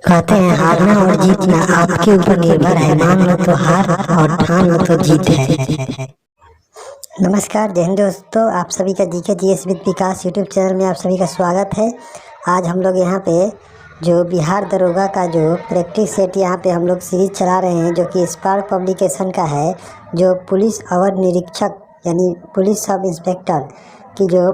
कहते हैं हारना और जीतना आपके ऊपर निर्भर है। मान लो तो हार और ठान लो तो जीत है। नमस्कार जय हिंद दोस्तों, आप सभी का GK GS with Vikas YouTube channel में आप सभी का स्वागत है। आज हम लोग यहाँ पे जो बिहार दरोगा का जो प्रैक्टिस सेट यहाँ पे हम लोग सीरीज चला रहे हैं, जो कि स्पार्क पब्लिकेशन का है। जो पुलिस अवर निरीक्षक यानी पुलिस सब इंस्पेक्टर की जो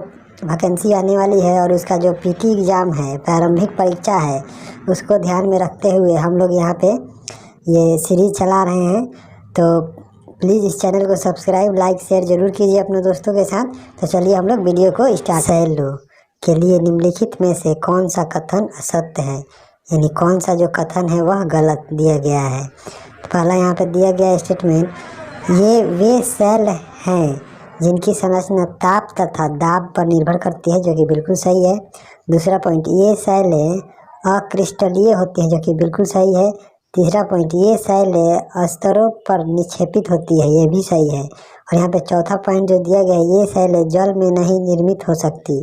वैकेंसी आने वाली है और उसका जो पीटी एग्ज़ाम है, प्रारंभिक परीक्षा है, उसको ध्यान में रखते हुए हम लोग यहाँ पे ये सीरीज चला रहे हैं। तो प्लीज़ इस चैनल को सब्सक्राइब, लाइक, शेयर जरूर कीजिए अपने दोस्तों के साथ। तो चलिए हम लोग वीडियो को स्टार्ट। सैलो के लिए निम्नलिखित में से कौन सा कथन असत्य है, यानी कौन सा जो कथन है वह गलत दिया गया है। पहला यहाँ पे दिया गया स्टेटमेंट, ये वे सेल हैं जिनकी संरचना ताप तथा दाब पर निर्भर करती है, जो कि बिल्कुल सही है। दूसरा पॉइंट, ये सेलें अक्रिस्टलीय होती हैं, जो कि बिल्कुल सही है। तीसरा पॉइंट, ये सेलें स्तरों पर निक्षेपित होती है, ये भी सही है। और यहाँ पे चौथा पॉइंट जो दिया गया है, ये सेलें जल में नहीं निर्मित हो सकती,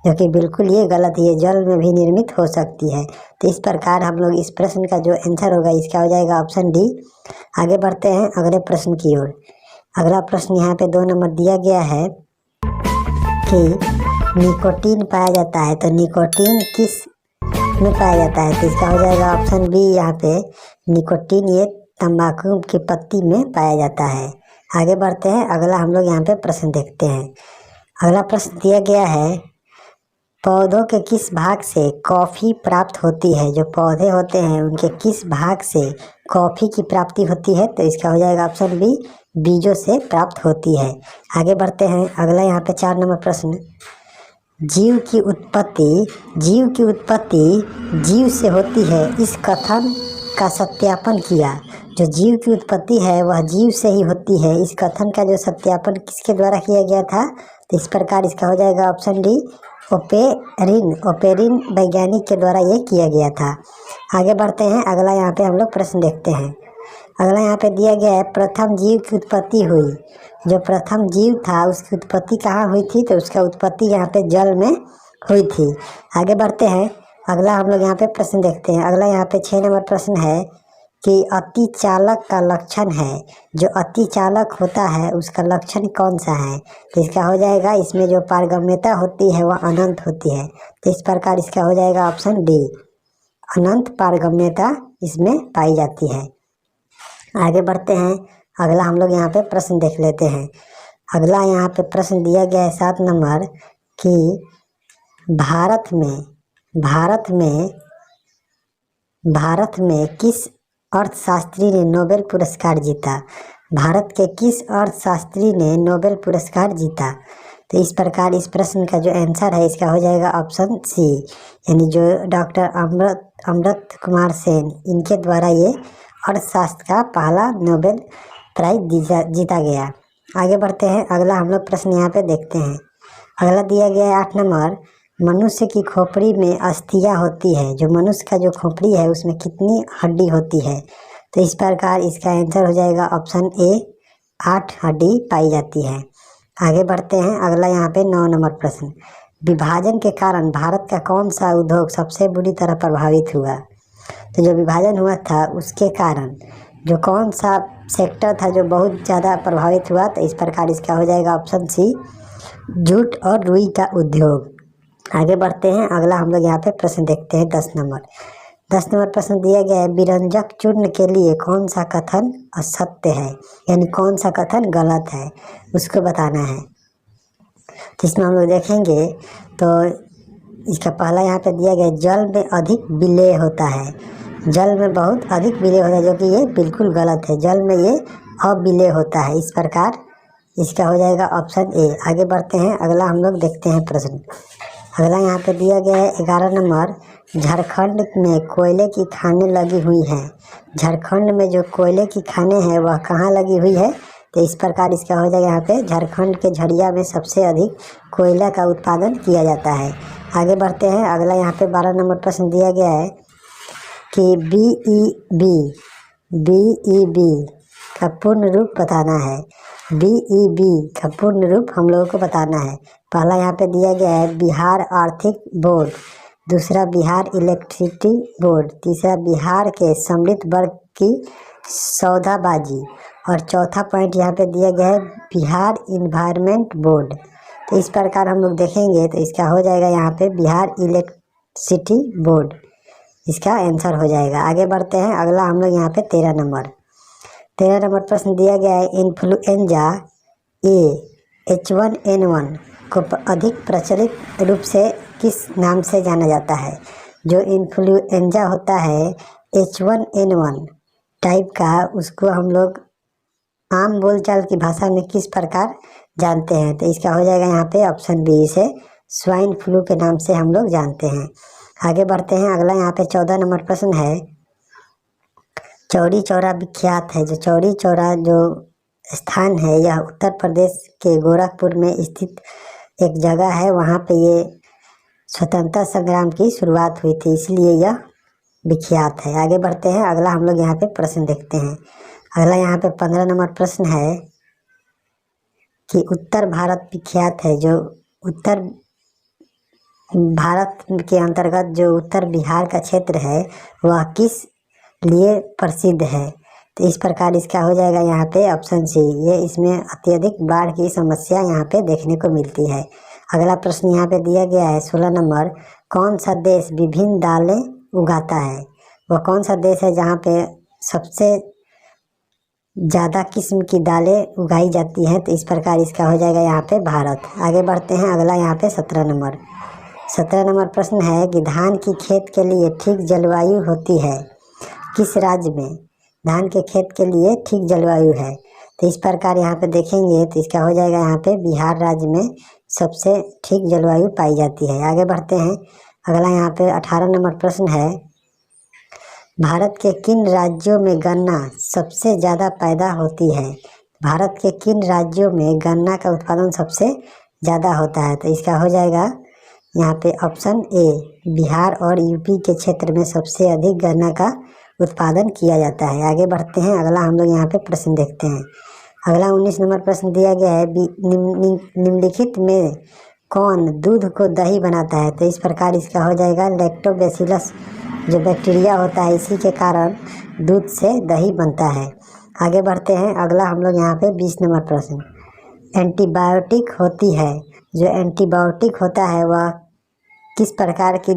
जो कि बिल्कुल ये गलत है, ये जल में भी निर्मित हो सकती है। तो इस प्रकार हम लोग इस प्रश्न का जो आंसर होगा इसका हो जाएगा ऑप्शन डी। आगे बढ़ते हैं अगले प्रश्न की ओर। अगला प्रश्न यहाँ पे 2 नंबर दिया गया है कि निकोटीन पाया जाता है, तो निकोटीन किस में पाया जाता है। तो इसका हो जाएगा ऑप्शन बी। यहाँ पे निकोटीन ये तंबाकू की पत्ती में पाया जाता है। आगे बढ़ते हैं, अगला हम लोग यहाँ पे प्रश्न देखते हैं। अगला प्रश्न दिया गया है, पौधों के किस भाग से कॉफ़ी प्राप्त होती है। जो पौधे होते हैं उनके किस भाग से कॉफ़ी की प्राप्ति होती है। तो इसका हो जाएगा ऑप्शन बी, बीजों से प्राप्त होती है। आगे बढ़ते हैं, अगला यहाँ पे 4 नंबर प्रश्न, जीव की उत्पत्ति जीव से होती है, इस कथन का सत्यापन किया। जो जीव की उत्पत्ति है वह जीव से ही होती है, इस कथन का जो सत्यापन किसके द्वारा किया गया था। तो इस प्रकार इसका हो जाएगा ऑप्शन डी, ओपेरिन वैज्ञानिक के द्वारा ये किया गया था। आगे बढ़ते हैं, अगला यहाँ पे हम लोग प्रश्न देखते हैं। अगला यहाँ पे दिया गया है, प्रथम जीव की उत्पत्ति हुई। जो प्रथम जीव था उसकी उत्पत्ति कहाँ हुई थी। तो उसका उत्पत्ति यहाँ पे जल में हुई थी। आगे बढ़ते हैं, अगला हम लोग यहाँ पे प्रश्न देखते हैं। अगला यहाँ पे 6 नंबर प्रश्न है कि अति चालक का लक्षण है। जो अति चालक होता है उसका लक्षण कौन सा है। तो इसका हो जाएगा, इसमें जो पारगम्यता होती है वह अनंत होती है। तो इस प्रकार इसका हो जाएगा ऑप्शन डी, अनंत पारगम्यता इसमें पाई जाती है। आगे बढ़ते हैं, अगला हम लोग यहाँ पे प्रश्न देख लेते हैं। अगला यहाँ पे प्रश्न दिया गया है 7 नंबर कि भारत में किस अर्थशास्त्री ने नोबेल पुरस्कार जीता। भारत के किस अर्थशास्त्री ने नोबेल पुरस्कार जीता। तो इस प्रकार इस प्रश्न का जो आंसर है इसका हो जाएगा ऑप्शन सी, यानी जो डॉक्टर अमृत कुमार सेन, इनके द्वारा ये अर्थशास्त्र का पहला नोबेल प्राइज जीता गया। आगे बढ़ते हैं, अगला हम लोग प्रश्न यहाँ पे देखते हैं। अगला दिया गया है 8 नंबर, मनुष्य की खोपड़ी में अस्थियाँ होती है। जो मनुष्य का जो खोपड़ी है उसमें कितनी हड्डी होती है। तो इस प्रकार इसका आंसर हो जाएगा ऑप्शन ए, 8 हड्डी पाई जाती है। आगे बढ़ते हैं, अगला यहाँ पे 9 नंबर प्रश्न, विभाजन के कारण भारत का कौन सा उद्योग सबसे बुरी तरह प्रभावित हुआ। तो जो विभाजन हुआ था उसके कारण जो कौन सा सेक्टर था जो बहुत ज़्यादा प्रभावित हुआ। तो इस प्रकार इसका हो जाएगा ऑप्शन सी, जूट और रुई का उद्योग। आगे बढ़ते हैं, अगला हम लोग यहाँ पे प्रश्न देखते हैं 10 नंबर प्रश्न दिया गया है, विरंजक चूर्ण के लिए कौन सा कथन असत्य है, यानी कौन सा कथन गलत है, उसको बताना है। तो इसमें हम लोग देखेंगे तो इसका पहला यहाँ पे दिया गया, जल में अधिक विलेय होता है। जल में बहुत अधिक विलेय होता है, जो कि ये बिल्कुल गलत है, जल में ये अविलेय होता है। इस प्रकार इसका हो जाएगा ऑप्शन ए। आगे बढ़ते हैं, अगला हम लोग देखते हैं प्रश्न। अगला यहाँ पे दिया गया है 11 नंबर, झारखंड में कोयले की खानें लगी हुई हैं। झारखंड में जो कोयले की खानें हैं वह कहाँ लगी हुई है। तो इस प्रकार इसका हो जाएगा यहाँ पे, झारखंड के झरिया में सबसे अधिक कोयला का उत्पादन किया जाता है। आगे बढ़ते हैं, अगला यहाँ पे 12 नंबर प्रश्न दिया गया है कि बीईबी का पूर्ण रूप बताना है। बीईबी का पूर्ण रूप हम लोगों को बताना है। पहला यहाँ पे दिया गया है, बिहार आर्थिक बोर्ड। दूसरा बिहार इलेक्ट्रिसिटी बोर्ड, तीसरा बिहार के समृद्ध वर्ग की सौदाबाजी, और चौथा पॉइंट यहाँ पे दिया गया है बिहार इन्वायरमेंट बोर्ड। तो इस प्रकार हम लोग देखेंगे तो इसका हो जाएगा यहाँ पे बिहार इलेक्ट्रिसिटी बोर्ड, इसका आंसर हो जाएगा। आगे बढ़ते हैं, अगला हम लोग यहाँ पे 13 नंबर प्रश्न दिया गया है इन्फ्लुएंजा ए H1N1 को अधिक प्रचलित रूप से किस नाम से जाना जाता है। जो इन्फ्लुएंजा होता है H1N1 टाइप का, उसको हम लोग आम बोलचाल की भाषा में किस प्रकार जानते हैं। तो इसका हो जाएगा यहाँ पे ऑप्शन बी, इसे स्वाइन फ्लू के नाम से हम लोग जानते हैं। आगे बढ़ते हैं, अगला यहाँ पे 14 नंबर प्रश्न है चौरी चौरा विख्यात है। जो चौरी चौरा जो स्थान है यह उत्तर प्रदेश के गोरखपुर में स्थित एक जगह है। वहाँ पे ये स्वतंत्रता संग्राम की शुरुआत हुई थी, इसलिए यह विख्यात है। आगे बढ़ते हैं, अगला हम लोग यहाँ पे प्रश्न देखते हैं। अगला यहाँ पे 15 नंबर प्रश्न है कि उत्तर भारत विख्यात है। जो उत्तर भारत के अंतर्गत जो उत्तर बिहार का क्षेत्र है वह किस लिए प्रसिद्ध है। तो इस प्रकार इसका हो जाएगा यहाँ पे ऑप्शन सी, ये इसमें अत्यधिक बाढ़ की समस्या यहाँ पे देखने को मिलती है। अगला प्रश्न यहाँ पे दिया गया है 16 नंबर, कौन सा देश विभिन्न दालें उगाता है। वह कौन सा देश है जहाँ पे सबसे ज़्यादा किस्म की दालें उगाई जाती हैं। तो इस प्रकार इसका हो जाएगा यहाँ पे भारत। आगे बढ़ते हैं, अगला यहाँ पे 17 नंबर प्रश्न है कि धान की खेत के लिए ठीक जलवायु होती है किस राज्य में। धान के खेत के लिए ठीक जलवायु है, तो इस प्रकार यहाँ पे देखेंगे तो इसका हो जाएगा यहाँ पे बिहार राज्य में सबसे ठीक जलवायु पाई जाती है। आगे बढ़ते हैं, अगला यहाँ पे 18 नंबर प्रश्न है भारत के किन राज्यों में गन्ना सबसे ज़्यादा पैदा होती है। भारत के किन राज्यों में गन्ना का उत्पादन सबसे ज़्यादा होता है। तो इसका हो जाएगा यहाँ पे ऑप्शन ए, बिहार और यूपी के क्षेत्र में सबसे अधिक गन्ना का उत्पादन किया जाता है। आगे बढ़ते हैं, अगला हम लोग यहाँ पे प्रश्न देखते हैं। अगला 19 नंबर प्रश्न दिया गया है निम्नलिखित में कौन दूध को दही बनाता है। तो इस प्रकार इसका हो जाएगा लैक्टोबैसिलस जो बैक्टीरिया होता है, इसी के कारण दूध से दही बनता है। आगे बढ़ते हैं, अगला हम लोग यहाँ पे 20 नंबर प्रश्न, एंटीबायोटिक होती है। जो एंटीबायोटिक होता है वह किस प्रकार की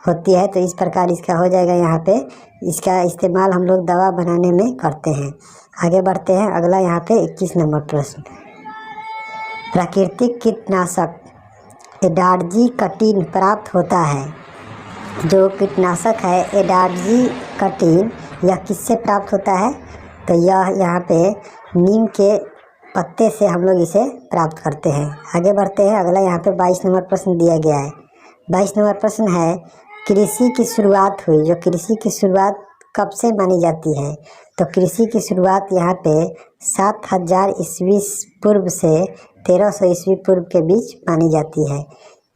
होती है। तो इस प्रकार इसका हो जाएगा यहाँ पे, इसका इस्तेमाल हम लोग दवा बनाने में करते हैं। आगे बढ़ते हैं, अगला यहाँ पे 21 नंबर प्रश्न, प्राकृतिक कीटनाशक एडारजीकटिन प्राप्त होता है। जो कीटनाशक है एडारजीकटिन यह किससे प्राप्त होता है। तो यह यहाँ पे नीम के पत्ते से हम लोग इसे प्राप्त करते हैं। आगे बढ़ते हैं, अगला यहाँ पे 22 नंबर प्रश्न दिया गया है। 22 नंबर प्रश्न है कृषि की शुरुआत हुई। जो कृषि की शुरुआत कब से मानी जाती है। तो कृषि की शुरुआत यहाँ पे 7000 ईस्वी पूर्व से 1300 ईस्वी पूर्व के बीच मानी जाती है,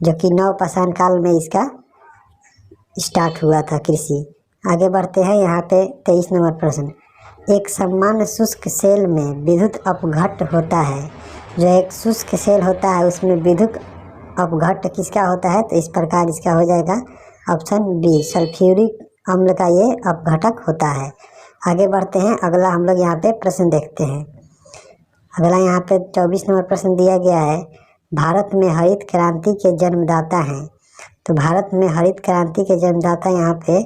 जो कि नवपाषाण काल में इसका स्टार्ट हुआ था कृषि। आगे बढ़ते हैं, यहाँ पे 23 नंबर प्रश्न, एक सामान्य शुष्क सेल में विद्युत अपघट्ट होता है। जो एक शुष्क सेल होता है उसमें विद्युत अपघट्ट किसका होता है। तो इस प्रकार इसका हो जाएगा ऑप्शन बी, सल्फ्यूरिक अम्ल का ये अपघटक होता है। आगे बढ़ते हैं, अगला हम लोग यहाँ पे प्रश्न देखते हैं। अगला यहाँ पे 24 नंबर प्रश्न दिया गया है भारत में हरित क्रांति के जन्मदाता हैं। तो भारत में हरित क्रांति के जन्मदाता यहाँ पे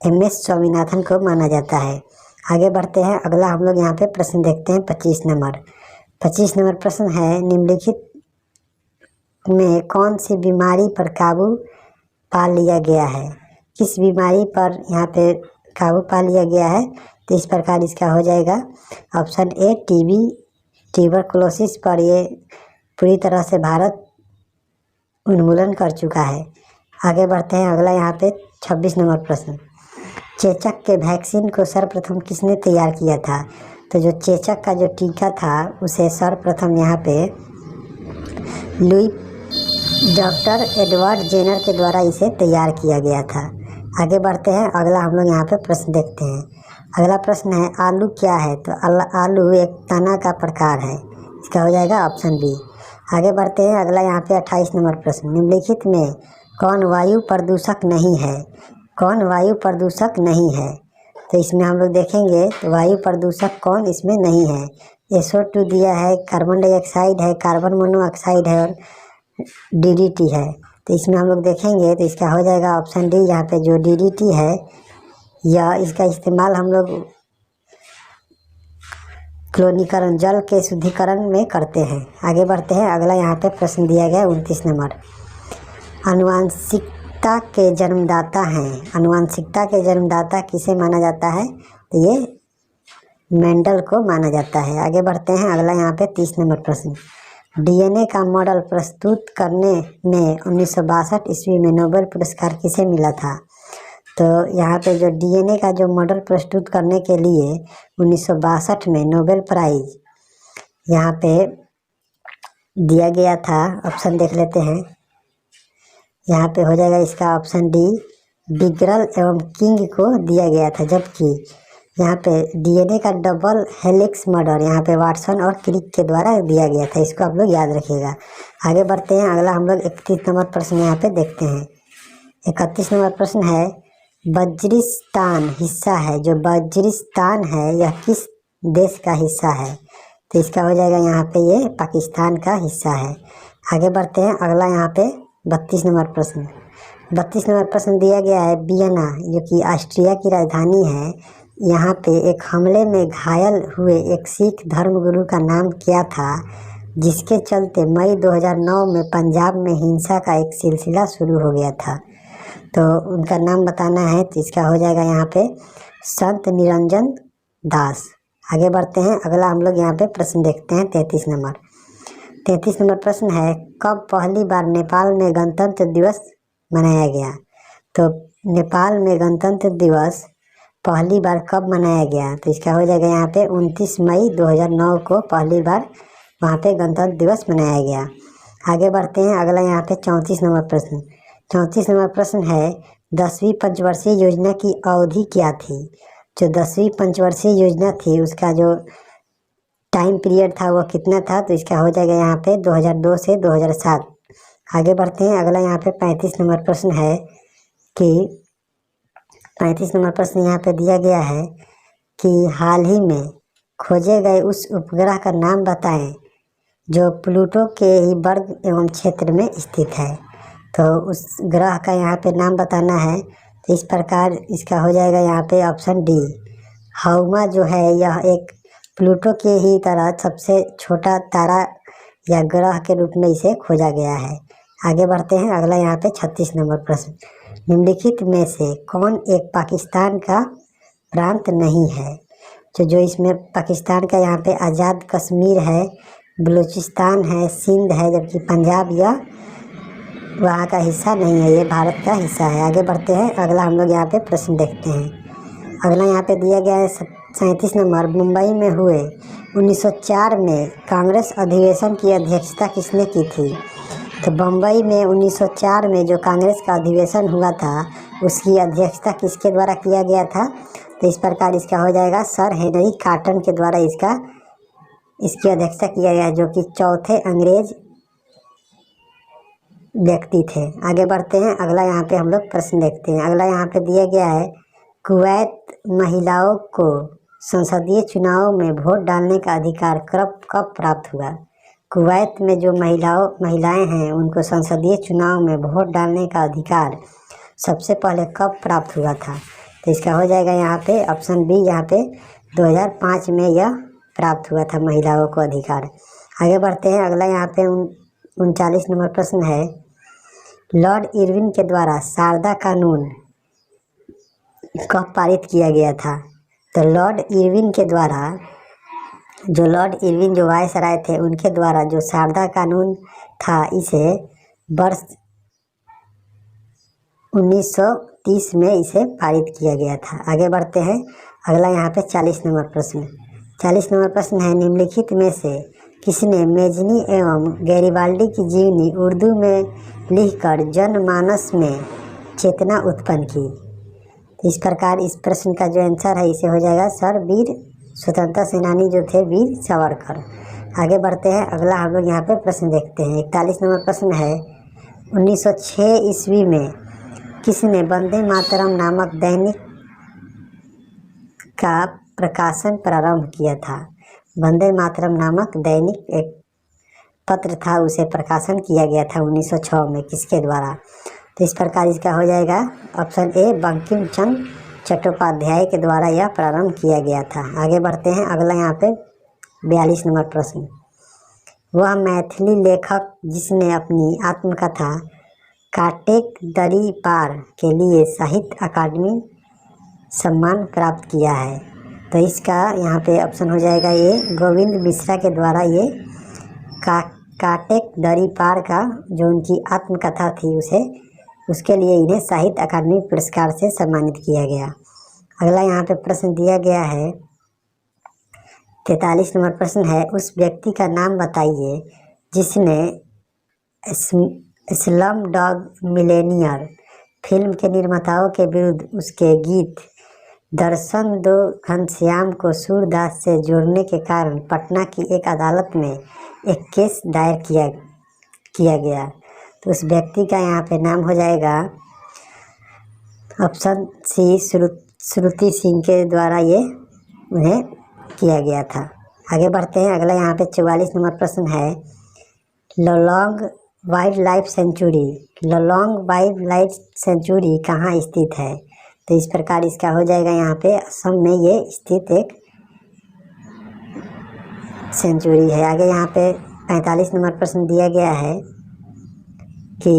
MS स्वामीनाथन को माना जाता है। आगे बढ़ते हैं, अगला हम लोग यहाँ पे प्रश्न देखते हैं 25 नंबर प्रश्न है निम्नलिखित में कौन सी बीमारी पर काबू पा लिया गया है। किस बीमारी पर यहाँ पे काबू पा लिया गया है। तो इस प्रकार इसका हो जाएगा ऑप्शन ए, TB ट्यूबरकुलोसिस पर ये पूरी तरह से भारत उन्मूलन कर चुका है। आगे बढ़ते हैं, अगला यहाँ पे 26 नंबर प्रश्न, चेचक के वैक्सीन को सर्वप्रथम किसने तैयार किया था। तो जो चेचक का जो टीका था उसे सर्वप्रथम यहाँ पे लुई डॉक्टर एडवर्ड जेनर के द्वारा इसे तैयार किया गया था। आगे बढ़ते हैं, अगला हम लोग यहाँ पे प्रश्न देखते हैं। अगला प्रश्न है आलू क्या है। तो आलू एक तना का प्रकार है, इसका हो जाएगा ऑप्शन बी। आगे बढ़ते हैं, अगला यहाँ पे 28 नंबर प्रश्न, निम्नलिखित में कौन वायु प्रदूषक नहीं है? कौन वायु प्रदूषक नहीं है? तो इसमें हम लोग देखेंगे तो वायु प्रदूषक कौन इसमें नहीं है। SO2 दिया है, कार्बन डाइऑक्साइड है, कार्बन मोनोऑक्साइड है और DDT है। तो इसमें हम लोग देखेंगे तो इसका हो जाएगा ऑप्शन डी। यहाँ पे जो DDT है या इसका इस्तेमाल हम लोग क्लोरीकरण, जल के शुद्धिकरण में करते हैं। आगे बढ़ते हैं। अगला यहाँ पे प्रश्न दिया गया 29 नंबर। आनुवांशिकता के जन्मदाता हैं। आनुवांशिकता के जन्मदाता किसे माना जाता है? तो ये मेंडल को माना जाता है। आगे बढ़ते हैं। अगला यहाँ पे 30 नंबर प्रश्न। DNA का मॉडल प्रस्तुत करने में 1962 ईस्वी में नोबेल पुरस्कार किसे मिला था? तो यहाँ पे जो DNA का जो मॉडल प्रस्तुत करने के लिए 1962 में नोबेल प्राइज यहाँ पे दिया गया था। ऑप्शन देख लेते हैं। यहाँ पे हो जाएगा इसका ऑप्शन डी, बिग्रल एवं किंग को दिया गया था। जबकि यहाँ पे DNA का डबल हेलिक्स मॉडल यहाँ पे वाटसन और क्रिक के द्वारा दिया गया था। इसको आप लोग याद रखिएगा। आगे बढ़ते हैं। अगला हम लोग 31 नंबर प्रश्न यहाँ पे देखते हैं। 31 नंबर प्रश्न है, वज्रिस्तान हिस्सा है। जो वज्रिस्तान है यह किस देश का हिस्सा है? तो इसका हो जाएगा यहाँ पे ये पाकिस्तान का हिस्सा है। आगे बढ़ते हैं। अगला यहाँ पे 32 नंबर प्रश्न। 32 नंबर प्रश्न दिया गया है, वियना जो कि ऑस्ट्रिया की राजधानी है, यहाँ पे एक हमले में घायल हुए एक सिख धर्मगुरु का नाम क्या था, जिसके चलते मई 2009 में पंजाब में हिंसा का एक सिलसिला शुरू हो गया था? तो उनका नाम बताना है। तो इसका हो जाएगा यहाँ पे संत निरंजन दास। आगे बढ़ते हैं। अगला हम लोग यहाँ पे प्रश्न देखते हैं 33 नंबर। 33 नंबर प्रश्न है, कब पहली बार नेपाल में गणतंत्र दिवस मनाया गया? तो नेपाल में गणतंत्र दिवस पहली बार कब मनाया गया? तो इसका हो जाएगा यहाँ पे 29 मई 2009 को पहली बार वहाँ पे गणतंत्र दिवस मनाया गया। आगे बढ़ते हैं। अगला यहाँ पे 34 नंबर प्रश्न। 34 नंबर प्रश्न है, 10वीं पंचवर्षीय योजना की अवधि क्या थी? जो 10वीं पंचवर्षीय योजना थी उसका जो टाइम पीरियड था वो कितना था? तो इसका हो जाएगा यहाँ पे 2002 से 2007। आगे बढ़ते हैं। अगला यहाँ पे 35 नंबर प्रश्न है कि 35 नंबर प्रश्न यहाँ पे दिया गया है कि हाल ही में खोजे गए उस उपग्रह का नाम बताएं जो प्लूटो के ही वर्ग एवं क्षेत्र में स्थित है। तो उस ग्रह का यहाँ पे नाम बताना है। तो इस प्रकार इसका हो जाएगा यहाँ पे ऑप्शन डी, हाउमा जो है यह एक प्लूटो के ही तरह सबसे छोटा तारा या ग्रह के रूप में इसे खोजा गया है। आगे बढ़ते हैं। अगला यहाँ पे 36 नंबर प्रश्न। निम्नलिखित में से कौन एक पाकिस्तान का प्रांत नहीं है? तो जो इसमें पाकिस्तान का यहाँ पे आज़ाद कश्मीर है, बलूचिस्तान है, सिंध है, जबकि पंजाब या वहाँ का हिस्सा नहीं है, ये भारत का हिस्सा है। आगे बढ़ते हैं। अगला हम लोग यहाँ पे प्रश्न देखते हैं। अगला यहाँ पे दिया गया है 37 नंबर। मुंबई में हुए 1904 में कांग्रेस अधिवेशन की अध्यक्षता किसने की थी? तो बम्बई में 1904 में जो कांग्रेस का अधिवेशन हुआ था उसकी अध्यक्षता किसके द्वारा किया गया था? तो इस प्रकार इसका हो जाएगा सर हेनरी कॉटन के द्वारा इसकी अध्यक्षता किया गया, जो कि चौथे अंग्रेज व्यक्ति थे। आगे बढ़ते हैं। अगला यहाँ पे हम लोग प्रश्न देखते हैं। अगला यहाँ पे दिया गया है, कुवैत महिलाओं को संसदीय चुनाव में वोट डालने का अधिकार कब प्राप्त हुआ? कुवैत में जो महिलाएं हैं उनको संसदीय चुनाव में वोट डालने का अधिकार सबसे पहले कब प्राप्त हुआ था? तो इसका हो जाएगा यहाँ पे ऑप्शन बी, यहाँ पे 2005 में यह प्राप्त हुआ था महिलाओं को अधिकार। आगे बढ़ते हैं। अगला यहाँ पे 39 नंबर प्रश्न है, लॉर्ड इरविन के द्वारा शारदा कानून कब पारित किया गया था? तो लॉर्ड इरविन जो वायसराय थे उनके द्वारा जो शारदा कानून था इसे वर्ष 1930 में इसे पारित किया गया था। आगे बढ़ते हैं। अगला यहाँ पे 40 नंबर प्रश्न। 40 नंबर प्रश्न है, निम्नलिखित में से किसने मेजनी एवं गैरिबाल्डी की जीवनी उर्दू में लिखकर जनमानस में चेतना उत्पन्न की? इस प्रकार इस प्रश्न का जो आंसर है इसे हो जाएगा सर वीर स्वतंत्रता सेनानी जो थे वीर सावरकर। आगे बढ़ते हैं। अगला हम लोग यहाँ पे प्रश्न देखते हैं। 41 नंबर प्रश्न है, 1906 ईस्वी में किसने वंदे मातरम नामक दैनिक का प्रकाशन प्रारंभ किया था? वंदे मातरम नामक दैनिक एक पत्र था, उसे प्रकाशन किया गया था 1906 में, किसके द्वारा? तो इस प्रकार इसका हो जाएगा ऑप्शन ए, बंकिम चंद्र चट्टोपाध्याय के द्वारा यह प्रारंभ किया गया था। आगे बढ़ते हैं, अगला यहाँ पे 42 नंबर प्रश्न। वह मैथिली लेखक जिसने अपनी आत्मकथा काटेक दरी पार के लिए साहित्य अकादमी सम्मान प्राप्त किया है। तो इसका यहाँ पे ऑप्शन हो जाएगा ये, गोविंद मिश्रा के द्वारा ये काटेक दरी पार का जो उनकी आत्मकथा थी उसके लिए इन्हें साहित्य अकादमी पुरस्कार से सम्मानित किया गया। अगला यहाँ पे प्रश्न दिया गया है 43 नंबर प्रश्न है, उस व्यक्ति का नाम बताइए जिसने स्लम डॉग मिलेनियर फिल्म के निर्माताओं के विरुद्ध उसके गीत दर्शन दो घनश्याम को सूरदास से जोड़ने के कारण पटना की एक अदालत में एक केस दायर किया गया। तो उस व्यक्ति का यहाँ पे नाम हो जाएगा ऑप्शन सी, श्रुति सिंह के द्वारा ये उन्हें किया गया था। आगे बढ़ते हैं, अगला यहाँ पे 44 नंबर प्रश्न है, लॉन्ग वाइल्ड लाइफ सेंचुरी कहाँ स्थित है? तो इस प्रकार इसका हो जाएगा यहाँ पे असम में ये स्थित एक सेंचुरी है। आगे यहाँ पे 45 नंबर प्रश्न दिया गया है कि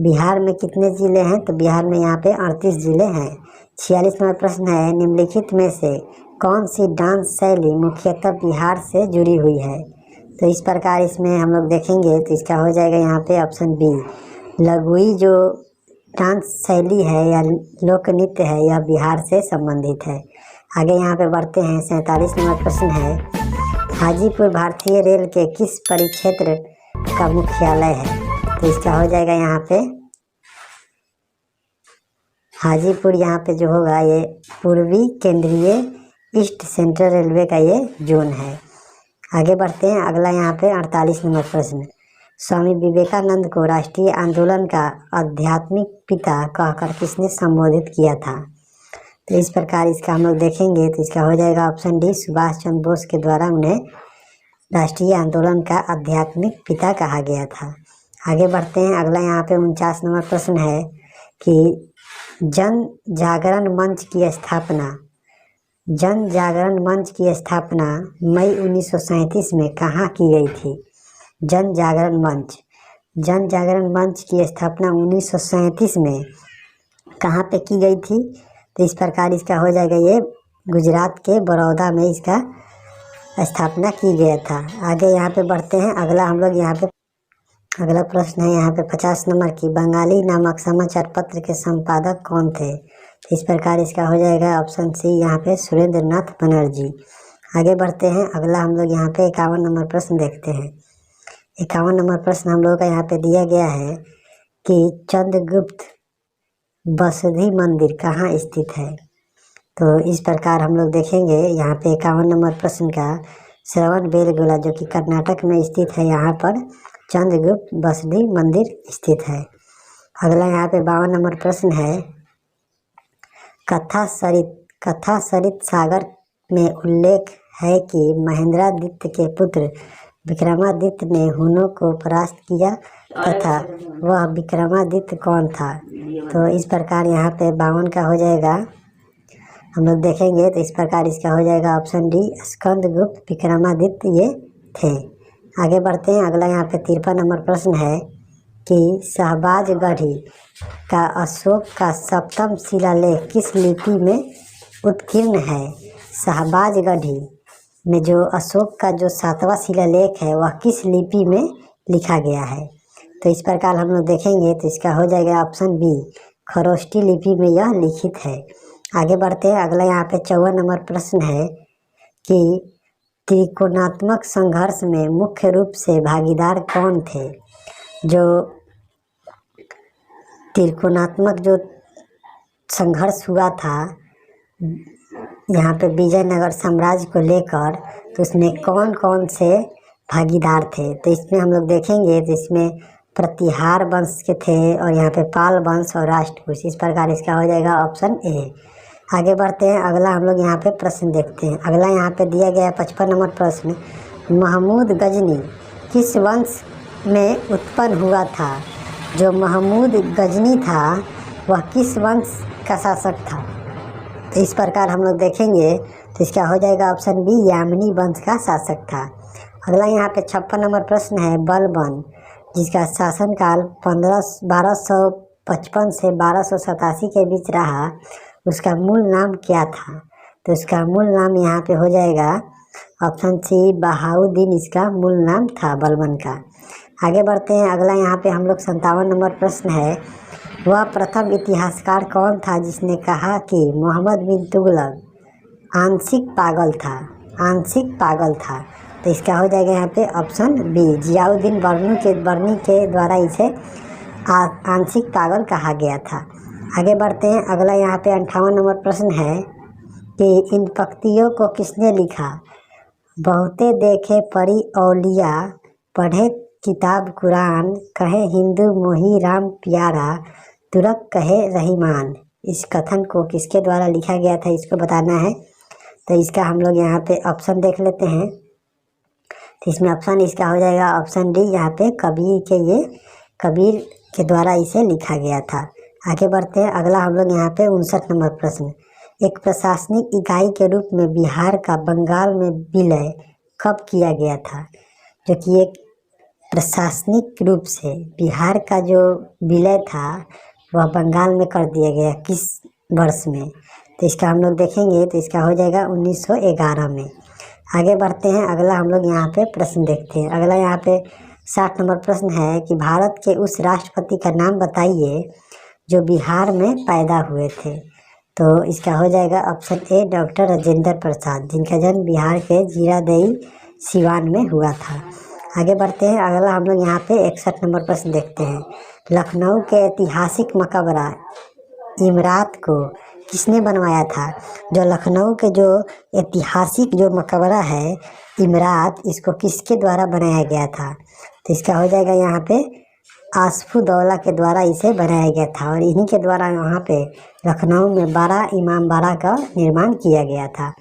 बिहार में कितने ज़िले हैं? तो बिहार में यहाँ पे 38 ज़िले हैं। 46 नंबर प्रश्न है, निम्नलिखित में से कौन सी डांस शैली मुख्यतः बिहार से जुड़ी हुई है? तो इस प्रकार इसमें हम लोग देखेंगे तो इसका हो जाएगा यहाँ पे ऑप्शन बी, लघुई जो डांस शैली है या लोक नृत्य है यह बिहार से संबंधित है। आगे यहाँ पे बढ़ते हैं, 47 नंबर प्रश्न है, हाजीपुर भारतीय रेल के किस परिक्षेत्र का मुख्यालय है? तो इसका हो जाएगा यहाँ पे हाजीपुर, यहाँ पे जो होगा ये पूर्वी केंद्रीय ईस्ट सेंट्रल रेलवे का ये जोन है। आगे बढ़ते हैं, अगला यहाँ पे 48 नंबर प्रश्न, स्वामी विवेकानंद को राष्ट्रीय आंदोलन का आध्यात्मिक पिता कहकर किसने संबोधित किया था? तो इस प्रकार इसका हम लोग देखेंगे तो इसका हो जाएगा ऑप्शन डी, सुभाष चंद्र बोस के द्वारा उन्हें राष्ट्रीय आंदोलन का आध्यात्मिक पिता कहा गया था। आगे बढ़ते हैं, अगला यहाँ पे 49 नंबर प्रश्न है कि जन जागरण मंच की स्थापना मई 1937 में कहाँ की गई थी? जन जागरण मंच की स्थापना 1937 में कहाँ पे की गई थी? तो इस प्रकार इसका हो जाएगा ये गुजरात के बड़ौदा में इसका स्थापना की गया था। आगे यहाँ पे बढ़ते हैं, अगला हम लोग यहाँ पे अगला प्रश्न है यहाँ पे 50 नंबर की, बंगाली नामक समाचार पत्र के संपादक कौन थे? तो इस प्रकार इसका हो जाएगा ऑप्शन सी, यहाँ पे सुरेंद्र नाथ बनर्जी। आगे बढ़ते हैं, अगला हम लोग यहाँ पे 51 नंबर प्रश्न देखते हैं। 51 नंबर प्रश्न हम लोग का यहाँ पे दिया गया है कि चंद्रगुप्त बसुधी मंदिर कहाँ स्थित है? तो इस प्रकार हम लोग देखेंगे यहाँ पे 51 नंबर प्रश्न का, श्रवण बेलगोला जो कि कर्नाटक में स्थित है, यहाँ पर चंद्रगुप्त बसुधी मंदिर स्थित है। अगला यहाँ पे 52 नंबर प्रश्न है, कथा सरित सागर में उल्लेख है कि महेंद्रादित्य के पुत्र विक्रमादित्य ने हुनों को परास्त किया तथा वह विक्रमादित्य कौन था? तो इस प्रकार यहाँ पे 52 का हो जाएगा, हम लोग देखेंगे तो इस प्रकार इसका हो जाएगा ऑप्शन डी, स्कंदगुप्त विक्रमादित्य ये थे। आगे बढ़ते हैं, अगला यहाँ पे 53 नंबर प्रश्न है कि शहबाजगढ़ी का अशोक का सप्तम शिलालेख किस लिपि में उत्कीर्ण है? शहबाजगढ़ी में जो अशोक का जो 7वां शिलालेख है वह किस लिपि में लिखा गया है? तो इस प्रकार हम लोग देखेंगे तो इसका हो जाएगा ऑप्शन बी, खरोष्टी लिपि में यह लिखित है। आगे बढ़ते हैं, अगला यहाँ पे 54 नंबर प्रश्न है कि त्रिकोणात्मक संघर्ष में मुख्य रूप से भागीदार कौन थे? जो त्रिकोणात्मक जो संघर्ष हुआ था यहाँ पे विजयनगर साम्राज्य को लेकर, तो उसमें कौन कौन से भागीदार थे? तो इसमें हम लोग देखेंगे तो इसमें प्रतिहार वंश के थे और यहाँ पे पाल वंश और राष्ट्रकूट। इस प्रकार इसका हो जाएगा ऑप्शन ए। आगे बढ़ते हैं, अगला हम लोग यहाँ पे प्रश्न देखते हैं। अगला यहाँ पे दिया गया है 55 नंबर प्रश्न, महमूद गजनी किस वंश में उत्पन्न हुआ था? जो महमूद गजनी था वह किस वंश का शासक था? तो इस प्रकार हम लोग देखेंगे तो इसका हो जाएगा ऑप्शन बी, यामिनी वंश का शासक था। अगला यहाँ पे 56 नंबर प्रश्न है, बलबन जिसका शासनकाल 1255 से 1287 के बीच रहा, उसका मूल नाम क्या था? तो उसका मूल नाम यहाँ पे हो जाएगा ऑप्शन सी, बहाउद्दीन इसका मूल नाम था बलबन का। आगे बढ़ते हैं, अगला यहाँ पे हम लोग 57 नंबर प्रश्न है, वह प्रथम इतिहासकार कौन था जिसने कहा कि मोहम्मद बिन तुगलक आंशिक पागल था? तो इसका हो जाएगा यहाँ पे ऑप्शन बी, जियाउद्दीन बर्नी के द्वारा इसे आंशिक पागल कहा गया था। आगे बढ़ते हैं, अगला यहाँ पे 58 नंबर प्रश्न है कि इन पंक्तियों को किसने लिखा? बहुते देखे परी औलिया, पढ़े किताब कुरान, कहे हिंदू मोही राम प्यारा, तुरक कहे रहीमान। इस कथन को किसके द्वारा लिखा गया था, इसको बताना है। तो इसका हम लोग यहाँ पे ऑप्शन देख लेते हैं। तो इसमें ऑप्शन इसका हो जाएगा ऑप्शन डी, यहाँ पे कबीर के द्वारा इसे लिखा गया था। आगे बढ़ते हैं, अगला हम लोग यहाँ पे 59 नंबर प्रश्न, एक प्रशासनिक इकाई के रूप में बिहार का बंगाल में विलय कब किया गया था? जो कि एक प्रशासनिक रूप से बिहार का जो विलय था वह बंगाल में कर दिया गया किस वर्ष में? तो इसका हम लोग देखेंगे तो इसका हो जाएगा 1911 में। आगे बढ़ते हैं, अगला हम लोग यहाँ पे प्रश्न देखते हैं। अगला यहाँ पे 60 नंबर प्रश्न है कि भारत के उस राष्ट्रपति का नाम बताइए जो बिहार में पैदा हुए थे। तो इसका हो जाएगा option A, doctor Rajendra Prasad, जिनका जन्म बिहार के जीरादेई सिवान में हुआ था। आगे बढ़ते हैं, अगला हम लोग यहाँ पे 61 नंबर प्रश्न देखते हैं, लखनऊ के ऐतिहासिक मकबरा इमरात को किसने बनवाया था? जो लखनऊ के जो ऐतिहासिक जो मकबरा है इमरात, इसको किसके द्वारा बनाया गया था? तो इसका हो जाएगा यहाँ पे आसफुद्दौला के द्वारा इसे बनाया गया था और इन्हीं के द्वारा यहाँ पे लखनऊ में 12 इमामबाड़ा का निर्माण किया गया था।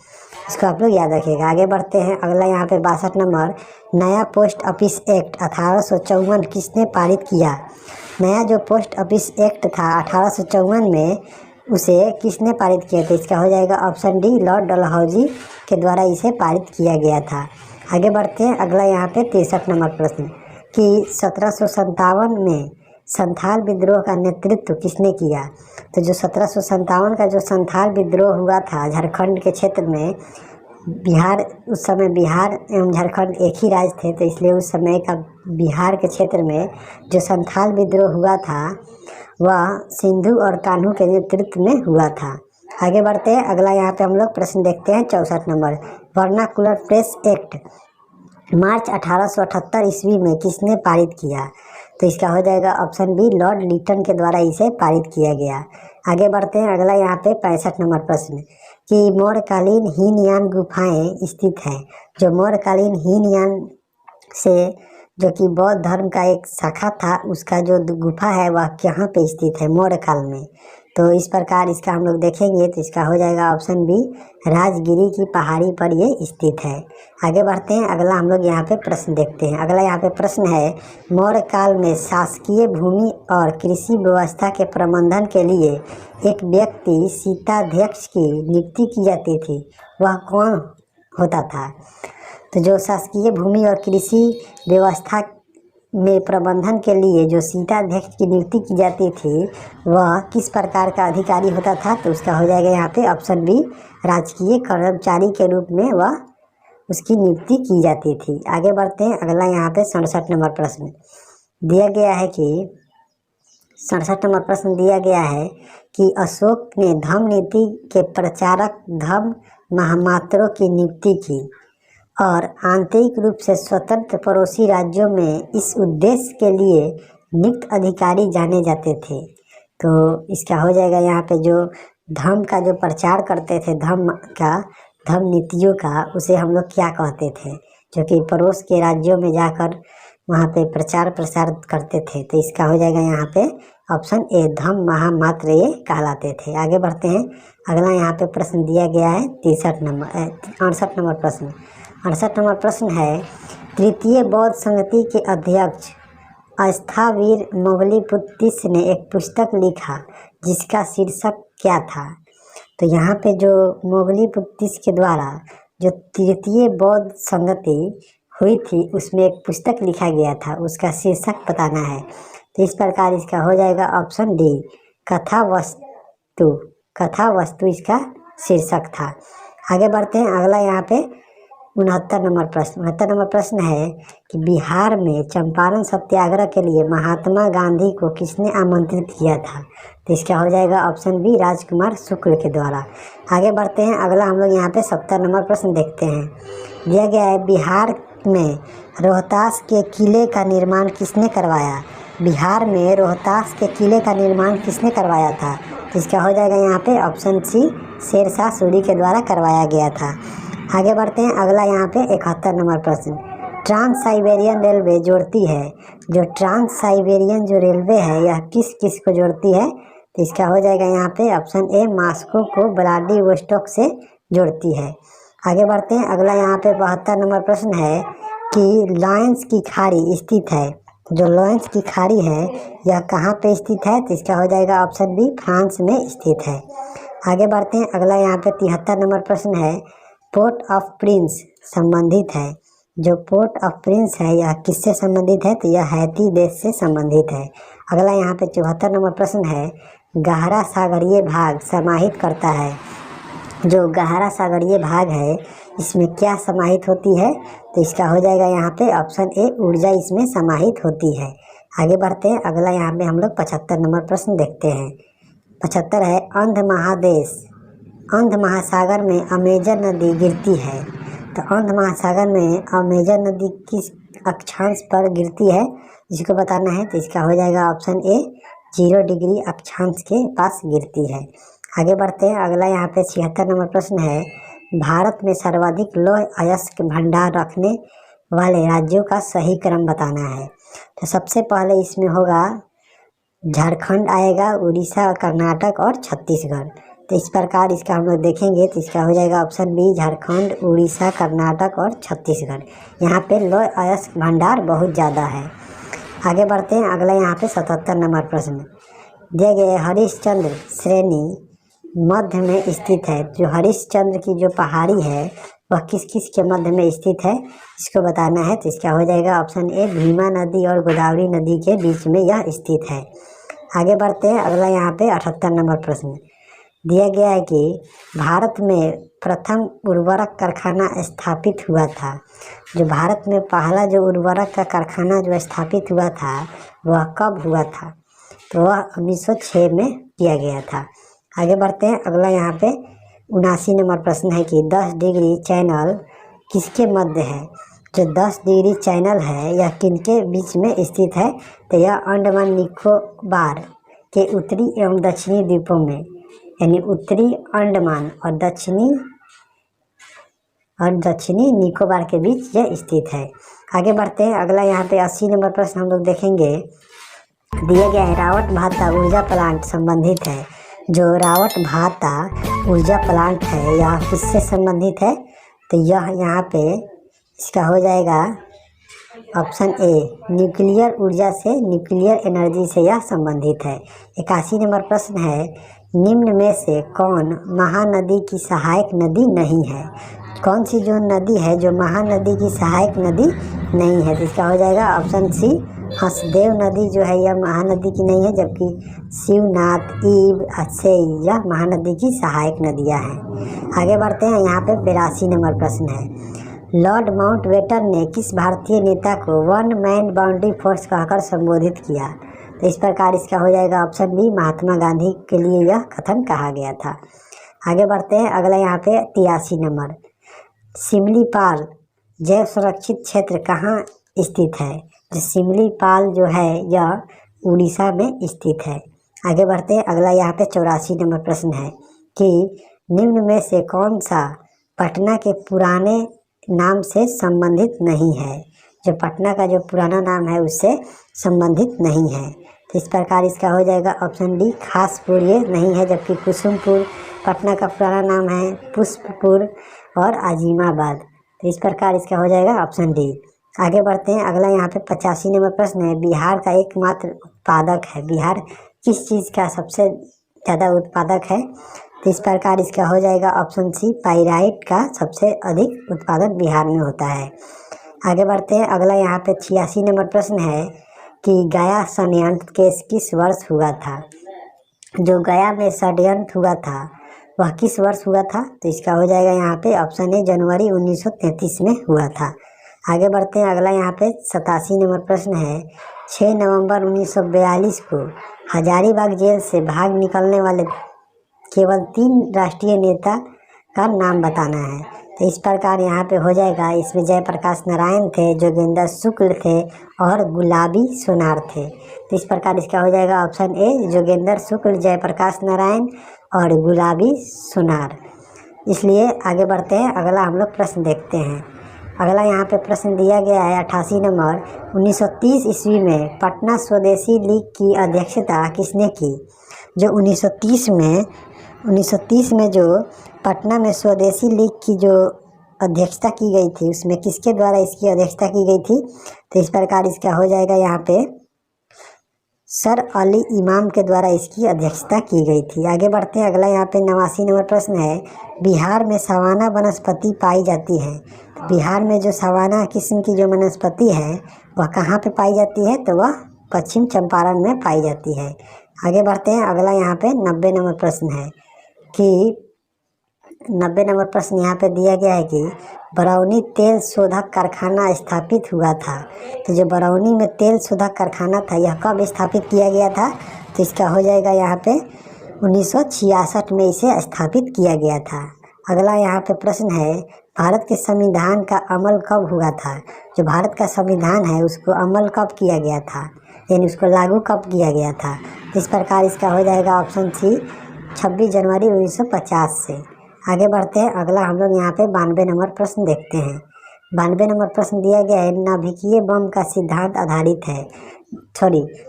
इसको आप लोग याद रखिएगा। आगे बढ़ते हैं, अगला यहाँ पे 62 नंबर, नया पोस्ट ऑफिस एक्ट 1854 किसने पारित किया? नया जो पोस्ट ऑफिस एक्ट था 1854 में, उसे किसने पारित किया था? इसका हो जाएगा ऑप्शन डी, लॉर्ड डलहौजी के द्वारा इसे पारित किया गया था। आगे बढ़ते हैं, अगला यहाँ पे 63 नंबर प्रश्न कि 1757 में संथाल विद्रोह का नेतृत्व किसने किया? तो जो 1757 का जो संथाल विद्रोह हुआ था झारखंड के क्षेत्र में, बिहार उस समय बिहार एवं झारखंड एक ही राज्य थे, तो इसलिए उस समय का बिहार के क्षेत्र में जो संथाल विद्रोह हुआ था वह सिंधु और कान्हू के नेतृत्व में हुआ था। आगे बढ़ते हैं, अगला यहाँ पे हम लोग प्रश्न देखते हैं 64 नंबर, वर्नाकुलर प्रेस एक्ट मार्च 1878 ईस्वी में किसने पारित किया? तो इसका हो जाएगा ऑप्शन बी, लॉर्ड लिटन के द्वारा इसे पारित किया गया। आगे बढ़ते हैं, अगला यहाँ पे 65 नंबर प्रश्न कि मौर्यकालीन हीनयान गुफाएं स्थित हैं। जो मौर्यकालीन हीनयान से जो कि बौद्ध धर्म का एक शाखा था, उसका जो गुफा है वह कहाँ पे स्थित है? मौर्य काल में। तो इस प्रकार इसका हम लोग देखेंगे तो इसका हो जाएगा ऑप्शन बी, राजगिरी की पहाड़ी पर ये स्थित है। आगे बढ़ते हैं, अगला हम लोग यहाँ पे प्रश्न देखते हैं। अगला यहाँ पे प्रश्न है, मौर्य काल में शासकीय भूमि और कृषि व्यवस्था के प्रबंधन के लिए एक व्यक्ति शीताध्यक्ष की नियुक्ति की जाती थी, वह कौन होता था? तो जो शासकीय भूमि और कृषि व्यवस्था में प्रबंधन के लिए जो शीताध्यक्ष की नियुक्ति की जाती थी वह किस प्रकार का अधिकारी होता था? तो उसका हो जाएगा यहाँ पे ऑप्शन बी, राजकीय कर्मचारी के रूप में वह उसकी नियुक्ति की जाती थी। आगे बढ़ते हैं, अगला यहाँ पे 67 नंबर प्रश्न दिया गया है कि 67 नंबर प्रश्न दिया गया है कि अशोक ने धम्म नीति के प्रचारक धम्म महामात्रों की नियुक्ति की और आंतरिक रूप से स्वतंत्र पड़ोसी राज्यों में इस उद्देश्य के लिए नियुक्त अधिकारी जाने जाते थे। तो इसका हो जाएगा यहाँ पे जो धर्म का जो प्रचार करते थे, धर्म नीतियों का, उसे हम लोग क्या कहते थे? जो कि पड़ोस के राज्यों में जाकर वहाँ पे प्रचार प्रसार करते थे। तो इसका हो जाएगा यहाँ पे ऑप्शन ए, धम्म महामात्र ये कहलाते थे। आगे बढ़ते हैं। अगला यहाँ पे प्रश्न दिया गया है 68 नंबर प्रश्न। 68 नंबर प्रश्न है, तृतीय बौद्ध संगति के अध्यक्ष अस्थावीर मोगलीपुत्तिस ने एक पुस्तक लिखा जिसका शीर्षक क्या था? तो यहाँ पे जो मोगलीपुत्तिस के द्वारा जो तृतीय बौद्ध संगति हुई थी उसमें एक पुस्तक लिखा गया था, उसका शीर्षक बताना है। तो इस प्रकार इसका हो जाएगा ऑप्शन डी, कथा वस्तु इसका शीर्षक था। आगे बढ़ते हैं। अगला यहाँ पे 69 नंबर प्रश्न है कि बिहार में चंपारण सत्याग्रह के लिए महात्मा गांधी को किसने आमंत्रित किया था? तो इसका हो जाएगा ऑप्शन बी, राजकुमार शुक्ल के द्वारा। आगे बढ़ते हैं। अगला हम लोग यहाँ पे 70 नंबर प्रश्न देखते हैं। दिया गया है, बिहार में रोहतास के किले का निर्माण किसने करवाया? बिहार में रोहतास के किले का निर्माण किसने करवाया था? तो इसका हो जाएगा यहाँ पे ऑप्शन सी, शेरशाह सूरी के द्वारा करवाया गया था। आगे बढ़ते हैं। अगला यहाँ पे 71 नंबर प्रश्न, ट्रांस साइबेरियन रेलवे जोड़ती है, जो ट्रांस साइबेरियन जो रेलवे है यह किस किस को जोड़ती है? तो इसका हो जाएगा यहाँ पे ऑप्शन ए, मॉस्को को व्लादिवोस्टोक से जोड़ती है। आगे बढ़ते हैं। अगला यहाँ पे 72 नंबर प्रश्न है कि लॉरेंस की खाड़ी स्थित है, जो लॉरेंस की खाड़ी है यह कहाँ पे स्थित है? तो इसका हो जाएगा ऑप्शन बी, फ्रांस में स्थित है। आगे बढ़ते हैं। अगला यहाँ पे 73 नंबर प्रश्न है, पोर्ट ऑफ प्रिंस संबंधित है, जो पोर्ट ऑफ प्रिंस है यह किससे संबंधित है? तो यह हैती देश से संबंधित है। अगला यहाँ पे 74 नंबर प्रश्न है, गहरा सागरीय भाग समाहित करता है, जो गहरा सागरीय भाग है इसमें क्या समाहित होती है? तो इसका हो जाएगा यहाँ पे ऑप्शन ए, ऊर्जा इसमें समाहित होती है। आगे बढ़ते हैं। अगला यहाँ पे हम लोग 75 नंबर प्रश्न देखते हैं। 75 है, अंध महासागर में अमेजन नदी गिरती है। तो अंध महासागर में अमेजन नदी किस अक्षांश पर गिरती है इसको बताना है। तो इसका हो जाएगा ऑप्शन ए, 0 डिग्री अक्षांश के पास गिरती है। आगे बढ़ते हैं। अगला यहाँ पे 76 नंबर प्रश्न है, भारत में सर्वाधिक लौह अयस्क भंडार रखने वाले राज्यों का सही क्रम बताना है। तो सबसे पहले इसमें होगा झारखंड आएगा, उड़ीसा, कर्नाटक और छत्तीसगढ़। तो इस प्रकार इसका हम लोग देखेंगे तो इसका हो जाएगा ऑप्शन बी, झारखंड, उड़ीसा, कर्नाटक और छत्तीसगढ़। यहाँ पे लौह अयस्क भंडार बहुत ज़्यादा है। आगे बढ़ते हैं। अगला यहाँ पे 77 नंबर प्रश्न दिए गए, हरिश्चंद्र श्रेणी मध्य में स्थित है, जो हरिश्चंद्र की जो पहाड़ी है वह किस किस के मध्य में स्थित है इसको बताना है। तो इसका हो जाएगा ऑप्शन ए, भीमा नदी और गोदावरी नदी के बीच में यह स्थित है। आगे बढ़ते हैं। अगला यहाँ पे 78 नंबर प्रश्न दिया गया है कि भारत में प्रथम उर्वरक कारखाना स्थापित हुआ था। जो भारत में पहला जो उर्वरक का कारखाना जो स्थापित हुआ था वह कब हुआ था? तो वह 1906 में किया गया था। आगे बढ़ते हैं। अगला यहाँ पे 79 नंबर प्रश्न है कि 10 डिग्री चैनल किसके मध्य है? जो 10 डिग्री चैनल है यह किनके बीच में स्थित है? तो यह अंडमान निकोबार के उत्तरी एवं दक्षिणी द्वीपों में, यानी उत्तरी अंडमान और दक्षिणी निकोबार के बीच यह स्थित है। आगे बढ़ते हैं। अगला यहाँ पे 80 नंबर प्रश्न हम लोग देखेंगे। दिया गया है, रावट भाता ऊर्जा प्लांट संबंधित है, जो रावट भाता ऊर्जा प्लांट है यह किससे संबंधित है? तो यह यहाँ पे इसका हो जाएगा ऑप्शन ए, न्यूक्लियर ऊर्जा से, न्यूक्लियर एनर्जी से यह संबंधित है। 81 नंबर प्रश्न है, निम्न में से कौन महानदी की सहायक नदी नहीं है? कौन सी जो नदी है जो महानदी की सहायक नदी नहीं है? तो इसका हो जाएगा ऑप्शन सी, हसदेव नदी जो है यह महानदी की नहीं है, जबकि शिवनाथ, ईब, अक्षय यह महानदी की सहायक नदियां हैं। आगे बढ़ते हैं। यहाँ पे 82 नंबर प्रश्न है, लॉर्ड माउंटबेटन ने किस भारतीय नेता को वन मैन बाउंड्री फोर्स कहकर संबोधित किया? तो इस प्रकार इसका हो जाएगा ऑप्शन बी, महात्मा गांधी के लिए यह कथन कहा गया था। आगे बढ़ते हैं। अगला यहाँ पे 83 नंबर, सिमलीपाल जैव संरक्षित क्षेत्र कहाँ स्थित है? जो सिमलीपाल जो है यह उड़ीसा में स्थित है। आगे बढ़ते हैं। अगला यहाँ पे 84 नंबर प्रश्न है कि निम्न में से कौन सा पटना के पुराने नाम से संबंधित नहीं है? जो पटना का जो पुराना नाम है उससे संबंधित नहीं है। तो इस प्रकार इसका हो जाएगा ऑप्शन डी खासपुर ये नहीं है, जबकि कुसुमपुर पटना का पुराना नाम है, पुष्पपुर और आजिमाबाद। तो इस प्रकार इसका हो जाएगा ऑप्शन डी। आगे बढ़ते हैं, अगला यहाँ पे 85 नंबर प्रश्न है, बिहार का एकमात्र उत्पादक है, बिहार किस चीज़ का सबसे ज़्यादा उत्पादक है? तो इस प्रकार इसका हो जाएगा ऑप्शन सी पाइराइट का सबसे अधिक उत्पादन बिहार में होता है। आगे बढ़ते हैं, अगला यहाँ पे 86 नंबर प्रश्न है कि गया षड्यंत्र केस किस वर्ष हुआ था? जो गया में षड्यंत्र हुआ था वह किस वर्ष हुआ था? तो इसका हो जाएगा यहाँ पे ऑप्शन ए जनवरी 1933 में हुआ था। आगे बढ़ते हैं, अगला यहाँ पे 87 नंबर प्रश्न है, 6 नवंबर 1942 को हजारीबाग जेल से भाग निकलने वाले केवल 3 राष्ट्रीय नेता का नाम बताना है। तो इस प्रकार यहाँ पे हो जाएगा, इसमें जयप्रकाश नारायण थे, जोगेंद्र शुक्ल थे और गुलाबी सोनार थे। तो इस प्रकार इसका हो जाएगा ऑप्शन ए जोगेंद्र शुक्ल, जयप्रकाश नारायण और गुलाबी सोनार। इसलिए आगे बढ़ते हैं, अगला हम लोग प्रश्न देखते हैं। अगला यहाँ पे प्रश्न दिया गया है 88 नंबर, 1930 ईस्वी में पटना स्वदेशी लीग की अध्यक्षता किसने की? जो 1930 में जो पटना में स्वदेशी लीग की जो अध्यक्षता की गई थी उसमें किसके द्वारा इसकी अध्यक्षता की गई थी? तो इस प्रकार इसका हो जाएगा यहाँ पे सर अली इमाम के द्वारा इसकी अध्यक्षता की गई थी। आगे बढ़ते हैं, अगला यहाँ पे 89 नंबर प्रश्न है, बिहार में सवाना वनस्पति पाई जाती है। तो बिहार में जो सवाना किस्म की जो वनस्पति है वह कहाँ पे पाई जाती है? तो वह पश्चिम चंपारण में पाई जाती है। आगे बढ़ते हैं, अगला यहाँ पे 90 नंबर प्रश्न है कि 90 नंबर प्रश्न यहाँ पे दिया गया है कि बरौनी तेल शोधक कारखाना स्थापित हुआ था। तो जो बरौनी में तेल शोधक कारखाना था यह कब स्थापित किया गया था? तो इसका हो जाएगा यहाँ पे 1966 में इसे स्थापित किया गया था। अगला यहाँ पे प्रश्न है, भारत के संविधान का अमल कब हुआ था? जो भारत का संविधान है उसको अमल कब किया गया था, यानी उसको लागू कब किया गया था? इस प्रकार इसका हो जाएगा ऑप्शन सी 26 जनवरी 1950 से। आगे बढ़ते हैं, अगला हम लोग यहाँ पे 92 नंबर प्रश्न देखते हैं। 92 नंबर प्रश्न दिया गया है, नाभिकीय बम का सिद्धांत आधारित है,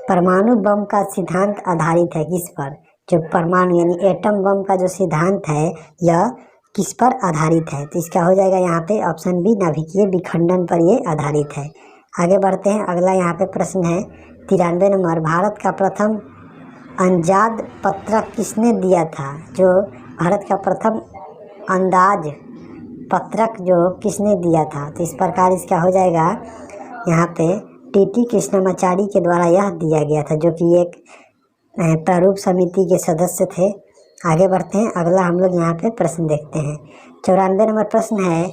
परमाणु बम का सिद्धांत आधारित है किस पर? जो परमाणु यानी एटम बम का जो सिद्धांत है यह किस पर आधारित है? तो इसका हो जाएगा यहाँ पे ऑप्शन बी नाभिकीय विखंडन पर ये आधारित है। आगे बढ़ते हैं, अगला यहाँ पे प्रश्न है 93 नंबर, भारत का प्रथम अंदाज पत्रक किसने दिया था? जो भारत का प्रथम अंदाज पत्रक जो किसने दिया था? तो इस प्रकार इसका हो जाएगा यहाँ पे टी कृष्णमाचारी के द्वारा यह दिया गया था, जो कि एक प्रारूप समिति के सदस्य थे। आगे बढ़ते हैं, अगला हम लोग यहाँ पे प्रश्न देखते हैं। 94 नंबर प्रश्न है,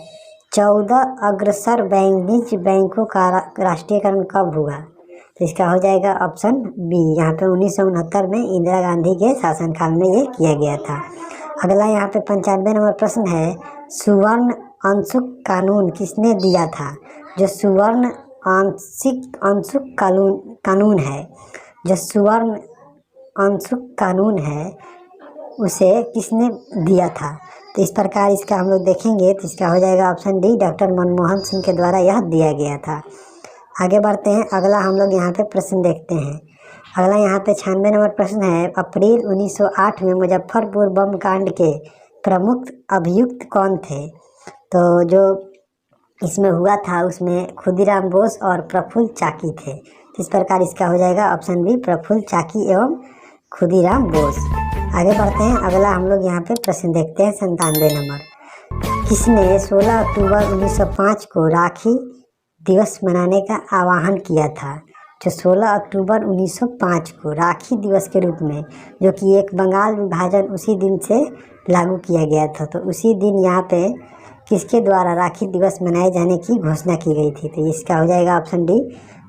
14 अग्रसर वाणिज्य बैंकों का राष्ट्रीयकरण कब हुआ? तो इसका हो जाएगा ऑप्शन बी, यहाँ पे 1969 में इंदिरा गांधी के शासनकाल में ये किया गया था। अगला यहाँ पे 95 नंबर प्रश्न है, सुवर्ण अंशुक कानून किसने दिया था? जो सुवर्ण अंशुक कानून है, जो सुवर्ण अंशुक कानून है उसे किसने दिया था? तो इस प्रकार इसका हम लोग देखेंगे तो इसका हो जाएगा option D, doctor Manmohan Singh के द्वारा यह दिया गया था। आगे बढ़ते हैं, अगला हम लोग यहाँ पे प्रश्न देखते हैं। अगला यहाँ पे 96 नंबर प्रश्न है, अप्रैल 1908 में मुजफ्फरपुर बम कांड के प्रमुख अभियुक्त कौन थे? तो जो इसमें हुआ था उसमें खुदीराम बोस और प्रफुल्ल चाकी थे। इस प्रकार इसका हो जाएगा ऑप्शन बी प्रफुल्ल चाकी एवं खुदीराम बोस। आगे बढ़ते हैं, अगला हम लोग यहाँ पे प्रश्न देखते हैं 97 नंबर, किसने 16 अक्टूबर 1905 को राखी दिवस मनाने का आह्वान किया था? जो 16 अक्टूबर 1905 को राखी दिवस के रूप में, जो कि एक बंगाल विभाजन उसी दिन से लागू किया गया था, तो उसी दिन यहाँ पे किसके द्वारा राखी दिवस मनाए जाने की घोषणा की गई थी? तो इसका हो जाएगा ऑप्शन डी,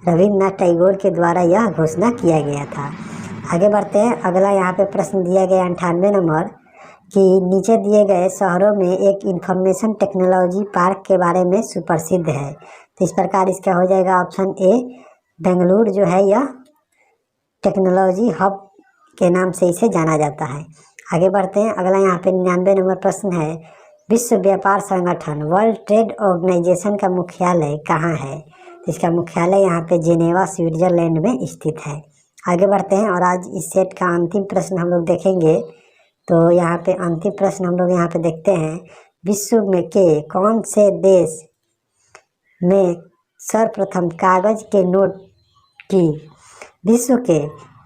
रविन्द्रनाथ टैगोर के द्वारा यह घोषणा किया गया था। आगे बढ़ते हैं, अगला यहाँ पे प्रश्न दिया गया 98 नंबर कि नीचे दिए गए शहरों में एक इंफॉर्मेशन टेक्नोलॉजी पार्क के बारे में सुप्रसिद्ध है। तो इस प्रकार इसका हो जाएगा ऑप्शन ए, बेंगलुरु जो है यह टेक्नोलॉजी हब के नाम से इसे जाना जाता है। आगे बढ़ते हैं, अगला यहाँ पे 99 नंबर प्रश्न है, विश्व व्यापार संगठन वर्ल्ड ट्रेड ऑर्गेनाइजेशन का मुख्यालय कहाँ है? इसका मुख्यालय यहाँ पे जेनेवा स्विट्जरलैंड में स्थित है। आगे बढ़ते हैं और आज इस सेट का अंतिम प्रश्न हम लोग देखेंगे। तो यहाँ पे अंतिम प्रश्न हम लोग यहाँ पे देखते हैं, विश्व में के कौन से देश में सर्वप्रथम कागज के नोट की विश्व के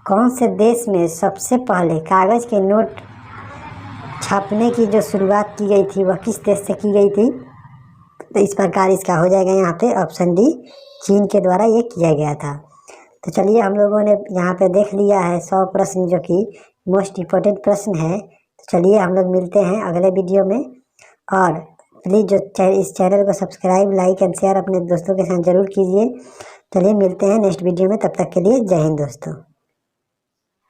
कौन से देश में सबसे पहले कागज के नोट छापने की जो शुरुआत की गई थी वह किस देश से की गई थी? तो इस प्रकार इसका हो जाएगा यहाँ पे ऑप्शन डी, चीन के द्वारा ये किया गया था। तो चलिए हम लोगों ने यहाँ पे देख लिया है 100 प्रश्न जो कि मोस्ट इम्पोर्टेंट प्रश्न है। तो चलिए हम लोग मिलते हैं अगले वीडियो में, और प्लीज़ जो इस चैनल को सब्सक्राइब, लाइक एंड शेयर अपने दोस्तों के साथ ज़रूर कीजिए। चलिए मिलते हैं नेक्स्ट वीडियो में, तब तक के लिए जय हिंद दोस्तों।